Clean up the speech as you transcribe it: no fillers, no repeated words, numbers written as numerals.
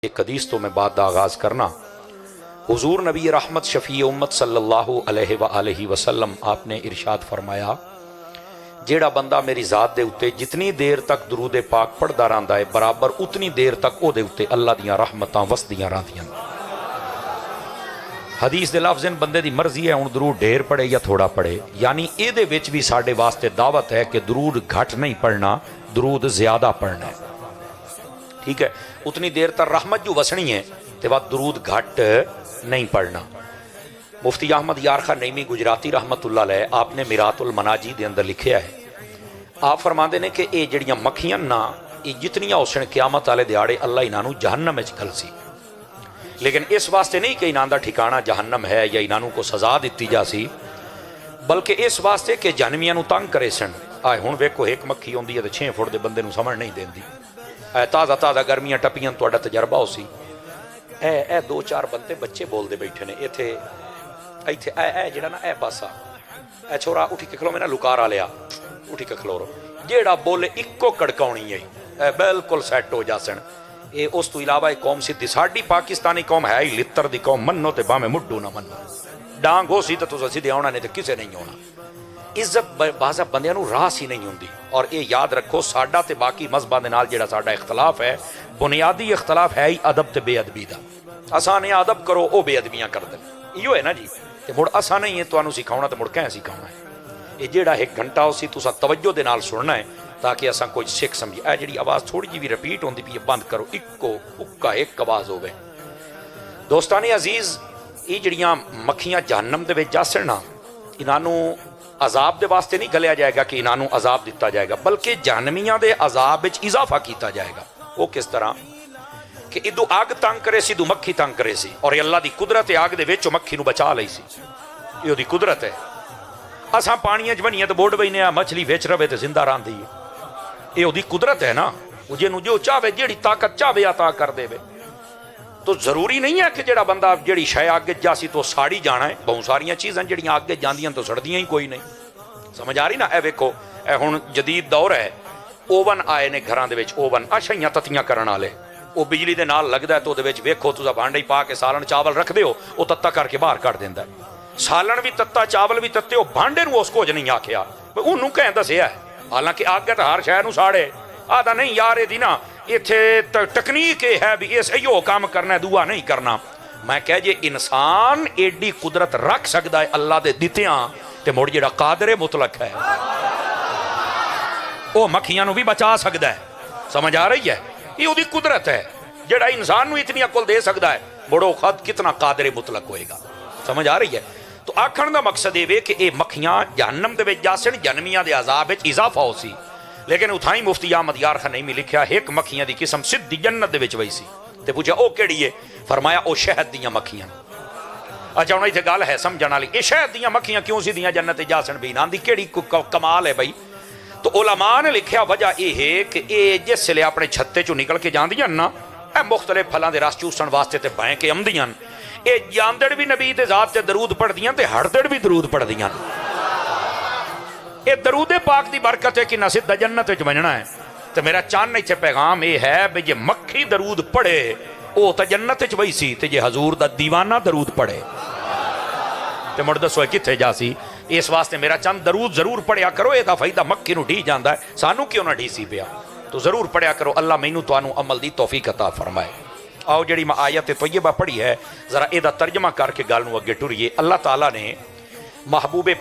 एक हदीस तो मैं बात का आगाज़ करना। हुजूर नबी रहमत शफ़ी उम्मत सल्लल्लाहु अलैहि वसल्लम आपने इरशाद फरमाया, जेड़ा बंदा मेरी ज़ात दे उत्ते जितनी देर तक दरूद पाक पढ़दा रहिंदा है बराबर उतनी देर तक ओहदे उत्ते अल्लाह दियां रहमतां वसदियां रहिंदियां। हदीस दे लफ्ज़ इन बंदे दी मर्जी है हुण दरूद ढेर पढ़े या थोड़ा पढ़े, यानी इहदे विच भी साडे वास्ते दावत है कि दरूद घट नहीं पढ़ना, दरूद ज़्यादा पढ़ना है। ठीक है, उतनी देर तक रहमत जो वसनी है तो वह दरूद घट नहीं पढ़ना। मुफ्ती अहमद यार खान नईमी गुजराती रहमतुल्लाह अलैह आपने मिरातुल मनाजी दे अंदर लिखिया है, आप फरमाते हैं कि ये जड़ियाँ मक्खियां ना ये जितनियां उसन क्यामत वाले दिहाड़े अल्लाह इन्हों जहन्नम में घलसी, लेकिन इस वास्ते नहीं कि इन्हों का ठिकाना जहन्नम है या इन्हों को सजा दी जासी, बल्कि इस वास्ते कि जहनमियां तंग करे सन। आए हुण वेखो एक मक्खी आती है तो 6 फुट के बंदे समझ नहीं देंदी, ताज़ा ताज़ा गर्मियां टपियां तुहाडा तजर्बा हो सी। ए 2-4 बंदे बच्चे बोलते बैठे ने इत्थे इत्थे ए जिहड़ा ना ए पासा ए छोरा उठी के खलो, मैंने लुकारा लिया उठी के खलोरो, जेड़ा बोले इक्को कड़काउणी है बिल्कुल सैट हो जासन। ये उस तो इलावा एक कौम सीधी साडी पाकिस्तानी कौम है ही लित्तर दी कौम, मनो तो भावें मुड्डू ना मनो, डांग हो सी तो तुसीं सीधे आउणा नहीं तो किसे नहीं आउणा। इज्जत बाज़ा बंदियां नूं रास ही नहीं होंदी। और ये याद रखो साडा ते बाकी मजहबां दे नाल जिहड़ा साडा इख्तलाफ है, बुनियादी इख्तलाफ है ही अदब ते बेअदबी दा। असां ने अदब करो वो बेअदबियां करदे, इहो है ना जी। ते मुड़ असां नहीं है तुहानूं सिखाउणा ते मुड़ कैं सिखाउणा है। ये जिहड़ा 1 घंटा उसी तुसां तवज्जो दे नाल सुनना है ताकि असां कुछ सिख समझी। ए जिहड़ी आवाज़ थोड़ी जी भी रिपीट होंदी पई बंद करो, इक्को उक्का एक आवाज़ होवे। दोस्ताने अजीज़, ये जिहड़ियां मक्खियां जहन्नम दे विच जासन ना, इन्हां अजाब दे वास्ते नहीं गलिया जाएगा कि इन्हों अजाब दिता जाएगा, बल्कि जहन्नमियां दे अजाब विच इजाफा किया जाएगा। वो किस तरह कि इदू अग तंग करे सी, इदू मक्खी तंग करे सी, और अल्लाह की कुदरत है अग दे विच मक्खी नूं बचा लई सी, ये ओदी कुदरत है। असां पानियां च बनीए तो बोड़ बईने मछली विच रवे तो जिंदा रहिंदी है, ये ओदी कुदरत है ना। जिन्हों जो चाहे जिहड़ी ताकत चाहे अता कर देवे। तो जरूरी नहीं है कि जेड़ा बंदा जिहड़ी शय अग जासी तो साड़ी जाना है। बहुत सारिया चीज़ां जिहड़ियां अग जांदियां तो सड़दियां ही कोई नहीं। समझ आ रही ना। ए वेखो ए हुण जदीद दौर है, ओवन आए ने घरां दे विच, ओवन छइयां तत्तियां करन वाले, वो बिजली दे नाल लगदा तो उहदे विच वेखो तुसीं भांडे पा के सालन चावल रखदे हो, वो तत्ता करके बाहर कढ दिंदा है। सालन भी तत्ता चावल भी तत्ते, वो भांडे नूं उस कुछ नहीं आखिया, उहनूं कैं दसिया। हालांकि अग है तो हर शय नूं साड़े, आदा नहीं यार इहदी ना इत्थे तकनीक है भी इस इहो काम करना दुआ नहीं करना। मैं कह जे इंसान एडी कुदरत रख सकता है अल्लाह दे दित्तियां, ते मुड़ जिहड़ा कादरे मुतलक है वो मक्खियां नूं भी बचा सकता है। समझ आ रही है। ये उसदी कुदरत है। जिहड़ा इंसान नूं इतनी अकल दे सकता है, मुड़ो खुद कितना कादरे मुतलक होएगा। समझ आ रही है। तो आखण दा मकसद ये कि ये मक्खियां जहन्नम दे विच जासन, जहन्नमियां दे अजाब विच इजाफा हो सी। लेकिन उथाई मुफ्ती अहमद यार खान नईमी लिखिया, एक मक्खियां दी किस्म सिद्धी जन्नत दे विच वही सी। ते पूछा ओ किहड़ी है? फरमाया ओ शहद दीयां मक्खियां। अच्छा हुण इत्थे गल है समझण वाली, ये शहद दीयां मक्खियां क्यों सीधियां जन्नत ते जासन भी? इन्हां दी किहड़ी कमाल है बई? तो उलमा ने लिखिया वजह यह है कि ये जिसले अपने छत्ते चों निकल के जांदियां ना, ए मुख्तलिफ फलां दे रस चूसण वास्ते ते बैं के आउंदियां, ये जांदड़ भी नबी दे ज़ात ते दरूद पढ़दियां ते हड़दड़ भी दरूद पढ़दियां। ये दरूदे पाक की बरकत है कि ना सीधा जन्नत विच वजना है। तो मेरा चन्न इत्थे पैगाम यह है भी जे मक्खी दरूद पढ़े वो तो जन्नत विच वही सी, ते जे हजूर दा दीवाना दरूद पढ़े तो मुड़ दसो कित्थे जासी। इस वास्ते मेरा चंद दरूद जरूर पढ़िया करो, यदा फायदा मक्खी नूं ढी जांदा है, सानू क्यों ना ढीसी पिया। तो जरूर पढ़िया करो। अल्लाह मैनू तुहानू अमल दी तौफीक अता फरमाए। आओ जिहड़ी मैं आयत तय्यबा पढ़ी है जरा इहदा तर्जमा करके गल नूं अगे टुरीए। अल्लाह ताला ने महबूबे